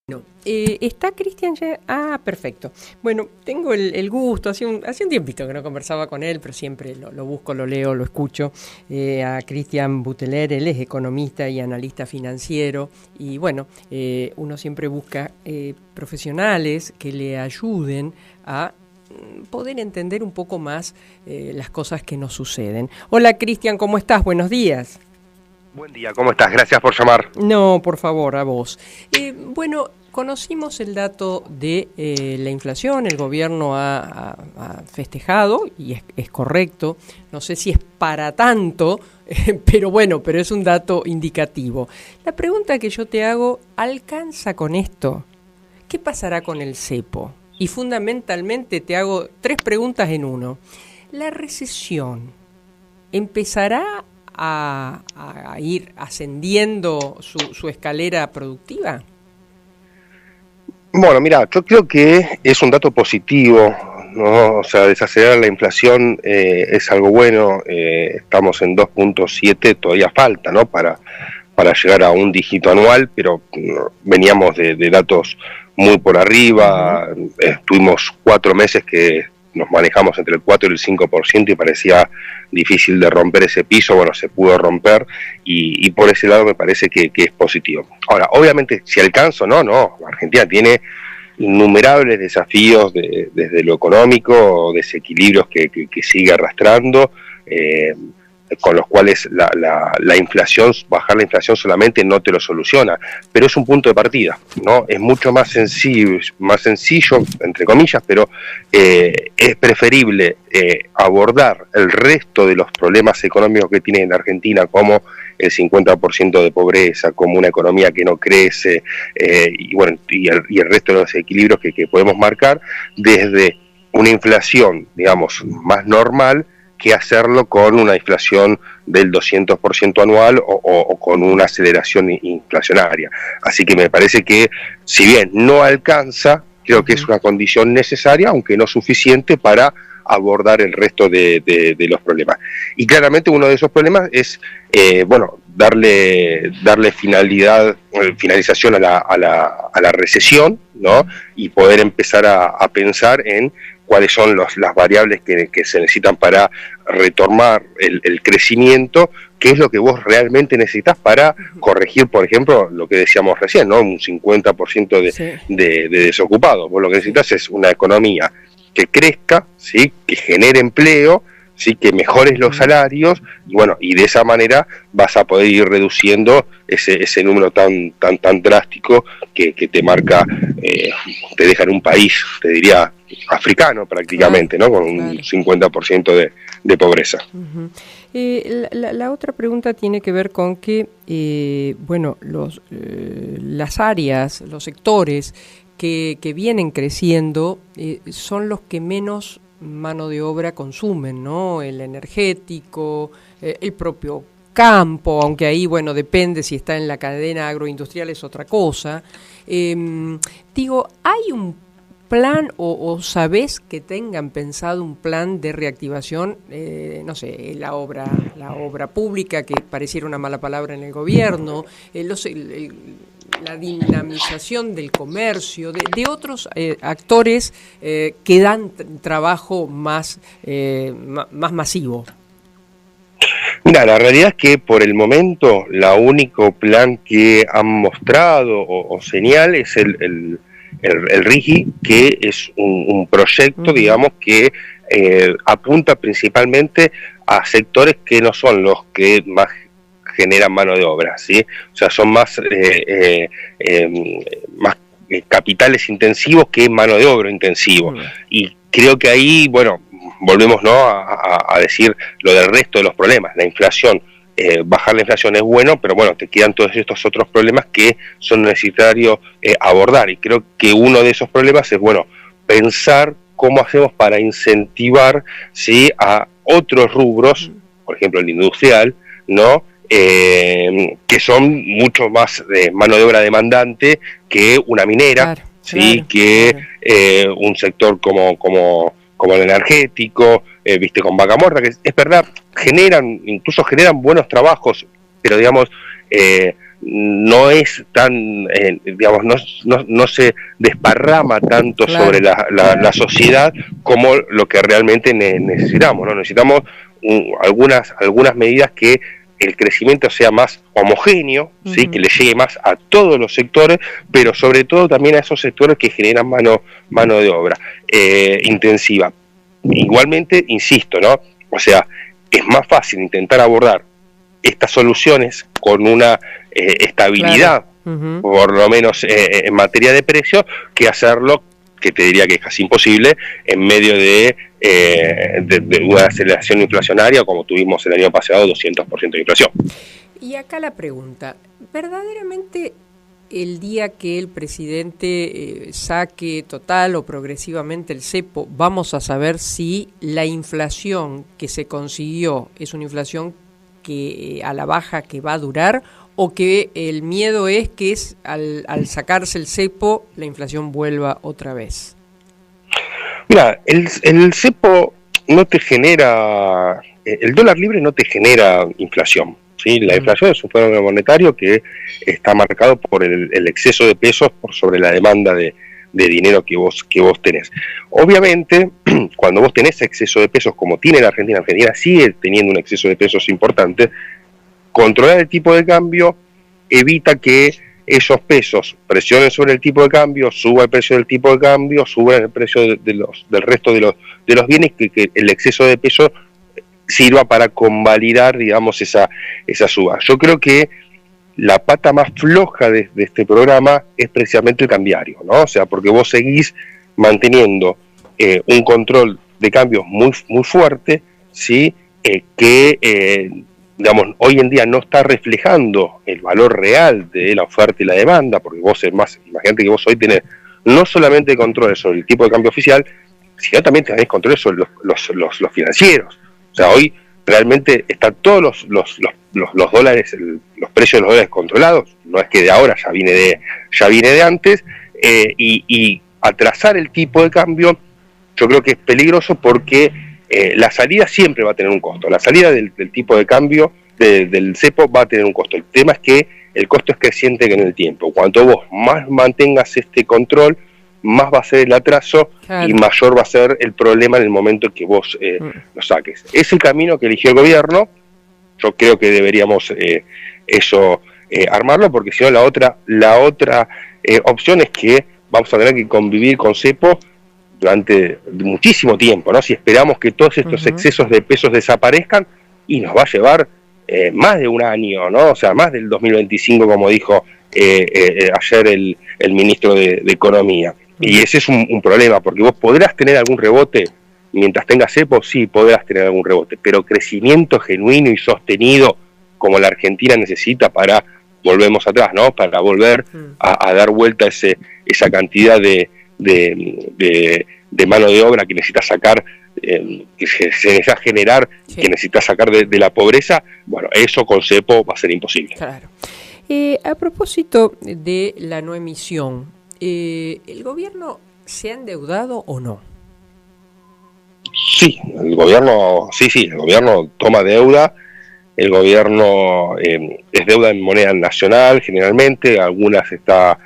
No. ¿Está Cristian ya? Ah, perfecto. Bueno, tengo el gusto, hace un tiempito que no conversaba con él, pero siempre lo busco, lo leo, lo escucho, a Cristian Buteler. Él es economista y analista financiero, y bueno, uno siempre busca profesionales que le ayuden a poder entender un poco más las cosas que nos suceden. Hola Cristian, ¿cómo estás? Buenos días. Buen día, ¿cómo estás? Gracias por llamar. No, por favor, a vos. Bueno, conocimos el dato de la inflación, el gobierno ha festejado, y es correcto, no sé si es para tanto, pero es un dato indicativo. La pregunta que yo te hago, ¿alcanza con esto? ¿Qué pasará con el cepo? Y fundamentalmente te hago 3 preguntas en uno. ¿La recesión empezará a ir ascendiendo su escalera productiva? Bueno, mira, yo creo que es un dato positivo, ¿no? O sea, desacelerar la inflación es algo bueno. Estamos en 2.7, todavía falta, ¿no? Para llegar a un dígito anual, pero veníamos de datos muy por arriba. Tuvimos 4 meses que nos manejamos entre el 4 y el 5% y parecía difícil de romper ese piso. Bueno, se pudo romper y por ese lado me parece que es positivo. Ahora, obviamente, si alcanza o no, Argentina tiene innumerables desafíos desde lo económico, desequilibrios que sigue arrastrando, con los cuales la inflación, bajar la inflación solamente no te lo soluciona, pero es un punto de partida, ¿no? Es mucho más sencillo, entre comillas, pero es preferible abordar el resto de los problemas económicos que tiene en Argentina, como el 50% de pobreza, como una economía que no crece, y el resto de los equilibrios que podemos marcar, desde una inflación, digamos, más normal, que hacerlo con una inflación del 200% anual o con una aceleración inflacionaria. Así que me parece que, si bien no alcanza, creo que es una condición necesaria, aunque no suficiente, para abordar el resto de los problemas. Y claramente uno de esos problemas es, darle finalización a la recesión, ¿no? Y poder empezar a pensar en cuáles son las variables que se necesitan para retomar el crecimiento, qué es lo que vos realmente necesitas para corregir, por ejemplo, lo que decíamos recién, ¿no? Un 50% de desocupados. Vos lo que necesitas es una economía que crezca, ¿sí? Que genere empleo, sí, que mejores los salarios, y de esa manera vas a poder ir reduciendo ese número tan drástico que te marca, te deja en un país, te diría, africano prácticamente, ¿no? Con un 50% de pobreza. La otra pregunta tiene que ver con que, las áreas, los sectores que vienen creciendo son los que menos mano de obra consumen, ¿no? El energético, el propio campo, aunque ahí, depende si está en la cadena agroindustrial, es otra cosa. ¿Hay un plan o sabés que tengan pensado un plan de reactivación, la obra pública, que pareciera una mala palabra en el gobierno, la dinamización del comercio, de otros actores que dan trabajo más masivo? Mira, la realidad es que por el momento la único plan que han mostrado o señal es el RIGI, que es un proyecto, digamos, que apunta principalmente a sectores que no son los que más generan mano de obra, ¿sí? O sea, son más capitales intensivos que mano de obra intensivo. Y creo que ahí, volvemos, ¿no?, a decir lo del resto de los problemas. La inflación, bajar la inflación es bueno, pero te quedan todos estos otros problemas que son necesarios abordar. Y creo que uno de esos problemas es, pensar cómo hacemos para incentivar, ¿sí?, a otros rubros, por ejemplo el industrial, ¿no?, que son mucho más de mano de obra demandante que una minera, un sector como el energético, con Vaca Muerta, que es verdad, generan buenos trabajos, pero digamos, no es tan, digamos, no se desparrama tanto sobre la sociedad como lo que realmente necesitamos, ¿no? Necesitamos algunas medidas que el crecimiento sea más homogéneo, ¿sí? Que le llegue más a todos los sectores, pero sobre todo también a esos sectores que generan mano de obra intensiva. Igualmente, insisto, ¿no? O sea, es más fácil intentar abordar estas soluciones con una estabilidad, por lo menos en materia de precios, que hacerlo, que te diría que es casi imposible, en medio de una aceleración inflacionaria como tuvimos el año pasado, 200% de inflación. Y acá la pregunta, ¿verdaderamente el día que el presidente saque total o progresivamente el cepo, vamos a saber si la inflación que se consiguió es una inflación que a la baja que va a durar, o que el miedo es que al sacarse el cepo la inflación vuelva otra vez? Mira, el cepo no te genera, el dólar libre no te genera inflación, ¿sí? La inflación es un fenómeno monetario que está marcado por el exceso de pesos por sobre la demanda de dinero que vos tenés. Obviamente, cuando vos tenés exceso de pesos, como tiene la Argentina sigue teniendo un exceso de pesos importante, controlar el tipo de cambio evita que esos pesos presionen sobre el tipo de cambio, suba el precio del tipo de cambio, suba el precio del resto de los bienes, que el exceso de peso sirva para convalidar, digamos, esa suba. Yo creo que la pata más floja de este programa es precisamente el cambiario, ¿no? O sea, porque vos seguís manteniendo un control de cambios muy fuerte, ¿sí? Digamos, hoy en día no está reflejando el valor real de la oferta y la demanda, porque vos, imagínate que vos hoy tenés no solamente controles sobre el tipo de cambio oficial, sino también tenés controles sobre los financieros. O sea, hoy realmente están todos los dólares, los precios de los dólares controlados, no es que de ahora, ya viene de antes, y atrasar el tipo de cambio yo creo que es peligroso porque la salida siempre va a tener un costo. La salida del tipo de cambio del cepo va a tener un costo. El tema es que el costo es creciente en el tiempo. Cuanto vos más mantengas este control, más va a ser el atraso, claro, y mayor va a ser el problema en el momento en que vos lo saques. Es el camino que eligió el gobierno. Yo creo que deberíamos armarlo, porque si no la otra opción es que vamos a tener que convivir con cepo durante muchísimo tiempo, ¿no? Si esperamos que todos estos excesos de pesos desaparezcan, y nos va a llevar más de un año, ¿no? O sea, más del 2025, como dijo ayer el ministro de Economía. Y ese es un problema, porque vos podrás tener algún rebote mientras tengas cepo, sí, podrás tener algún rebote, pero crecimiento genuino y sostenido como la Argentina necesita para, volvemos atrás, ¿no? Para volver a dar vuelta esa cantidad de mano de obra que necesita sacar, que se necesita generar, sí, que necesita sacar de la pobreza. Bueno, eso con cepo va a ser imposible. Claro. A propósito de la no emisión, ¿el gobierno se ha endeudado o no? Sí, el gobierno toma deuda. El gobierno es deuda en moneda nacional generalmente, algunas está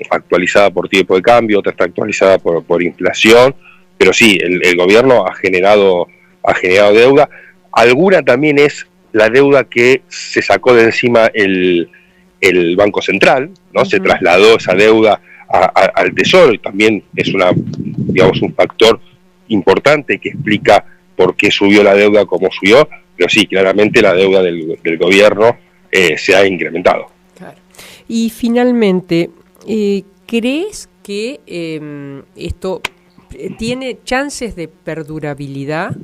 actualizada por tipo de cambio, otra está actualizada por inflación, pero sí, el gobierno ha generado deuda. Alguna también es la deuda que se sacó de encima el Banco Central, ¿no? Se trasladó esa deuda al Tesoro, y también es un factor importante que explica por qué subió la deuda como subió, pero sí, claramente la deuda del gobierno se ha incrementado. Claro. Y finalmente, ¿crees que esto tiene chances de perdurabilidad?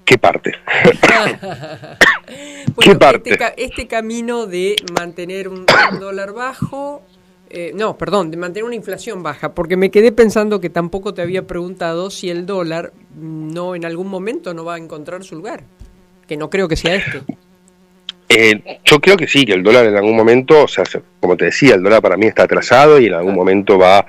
¿Qué parte? Bueno, ¿qué parte? Este camino de mantener un dólar bajo, de mantener una inflación baja, porque me quedé pensando que tampoco te había preguntado si el dólar en algún momento no va a encontrar su lugar, que no creo que sea este. Yo creo que sí, que el dólar en algún momento, o sea, como te decía, el dólar para mí está atrasado y en algún momento va,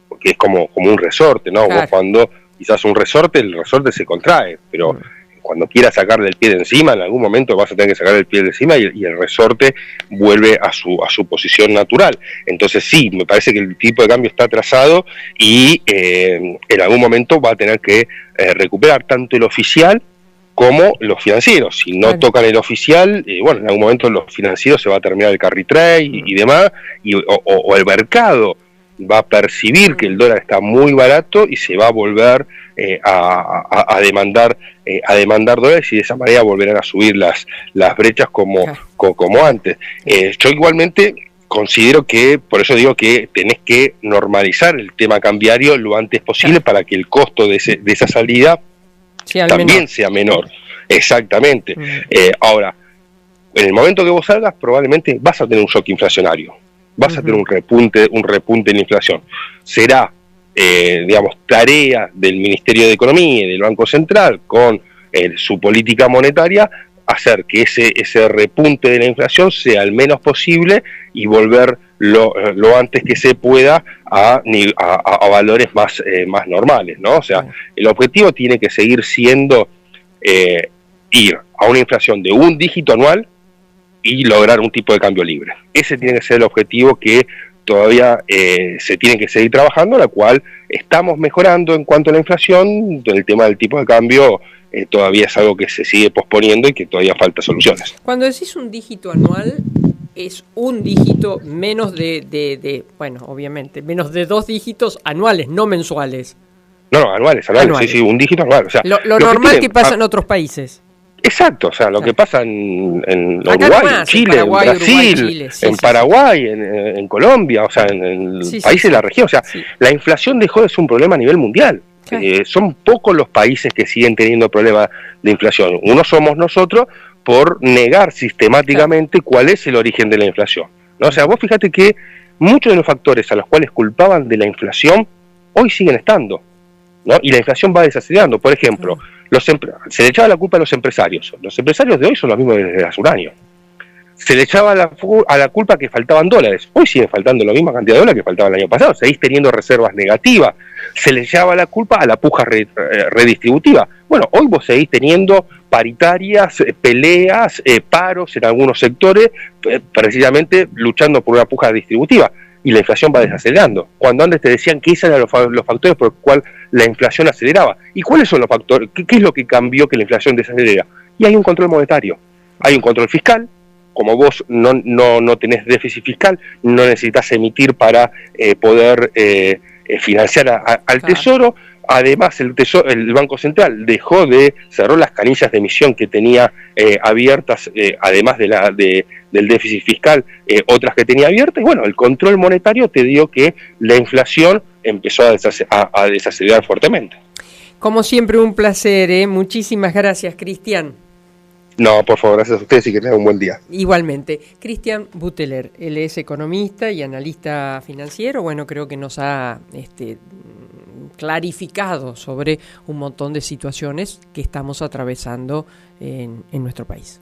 porque es como un resorte, ¿no? Claro. Vos cuando quizás el resorte se contrae, pero cuando quieras sacarle el pie de encima, en algún momento vas a tener que sacarle el pie de encima y el resorte vuelve a su posición natural. Entonces sí, me parece que el tipo de cambio está atrasado y en algún momento va a tener que recuperar tanto el oficial como los financieros. Si no tocan el oficial, bueno, en algún momento los financieros se va a terminar el carry trade y demás, o el mercado va a percibir que el dólar está muy barato y se va a volver a demandar dólares, y de esa manera volverán a subir las brechas como antes. Yo igualmente considero que, por eso digo que tenés que normalizar el tema cambiario lo antes posible para que el costo de esa salida también sea menor. Exactamente. Ahora, en el momento que vos salgas, probablemente vas a tener un shock inflacionario, vas a tener un repunte en la inflación. Será, digamos, tarea del Ministerio de Economía y del Banco Central con su política monetaria hacer que ese repunte de la inflación sea el menos posible y volver lo antes que se pueda a valores más normales, ¿no? O sea, el objetivo tiene que seguir siendo ir a una inflación de un dígito anual y lograr un tipo de cambio libre. Ese tiene que ser el objetivo que todavía se tiene que seguir trabajando, la cual estamos mejorando en cuanto a la inflación. El tema del tipo de cambio todavía es algo que se sigue posponiendo y que todavía falta soluciones. Cuando decís un dígito anual, es un dígito menos bueno, obviamente, menos de 2 dígitos anuales, no mensuales. No, anuales. Sí, un dígito anual. O sea, lo normal que pasa en otros países. Exacto, o sea, lo que pasa en Uruguay, en Chile, en Brasil, Chile, en Paraguay, en Colombia, o sea, en países de la región. O sea, la inflación dejó de ser un problema a nivel mundial. Son pocos los países que siguen teniendo problemas de inflación. Uno somos nosotros por negar sistemáticamente cuál es el origen de la inflación, ¿no? O sea, vos fíjate que muchos de los factores a los cuales culpaban de la inflación hoy siguen estando, ¿no? Y la inflación va desacelerando. Por ejemplo, se le echaba la culpa a los empresarios. Los empresarios de hoy son los mismos desde hace un año. Se le echaba a la culpa que faltaban dólares. Hoy siguen faltando la misma cantidad de dólares que faltaban el año pasado. Seguís teniendo reservas negativas. Se le echaba la culpa a la puja redistributiva. Bueno, hoy vos seguís teniendo paritarias, peleas, paros en algunos sectores, precisamente luchando por una puja distributiva. Y la inflación va desacelerando. Cuando antes te decían que esos eran los factores por los cuales la inflación aceleraba. ¿Y cuáles son los factores? ¿Qué es lo que cambió que la inflación desacelera? Y hay un control monetario, hay un control fiscal. Como vos no tenés déficit fiscal, no necesitas emitir para poder financiar al Tesoro. Además, el Banco Central cerró las canillas de emisión que tenía abiertas, además del déficit fiscal, otras que tenía abiertas. Y bueno, el control monetario te dio que la inflación empezó a desacelerar fuertemente. Como siempre, un placer, Muchísimas gracias, Cristian. No, por favor, gracias a ustedes y que tengan un buen día. Igualmente. Cristian Buteler, él es economista y analista financiero. Bueno, creo que nos ha clarificado sobre un montón de situaciones que estamos atravesando en nuestro país.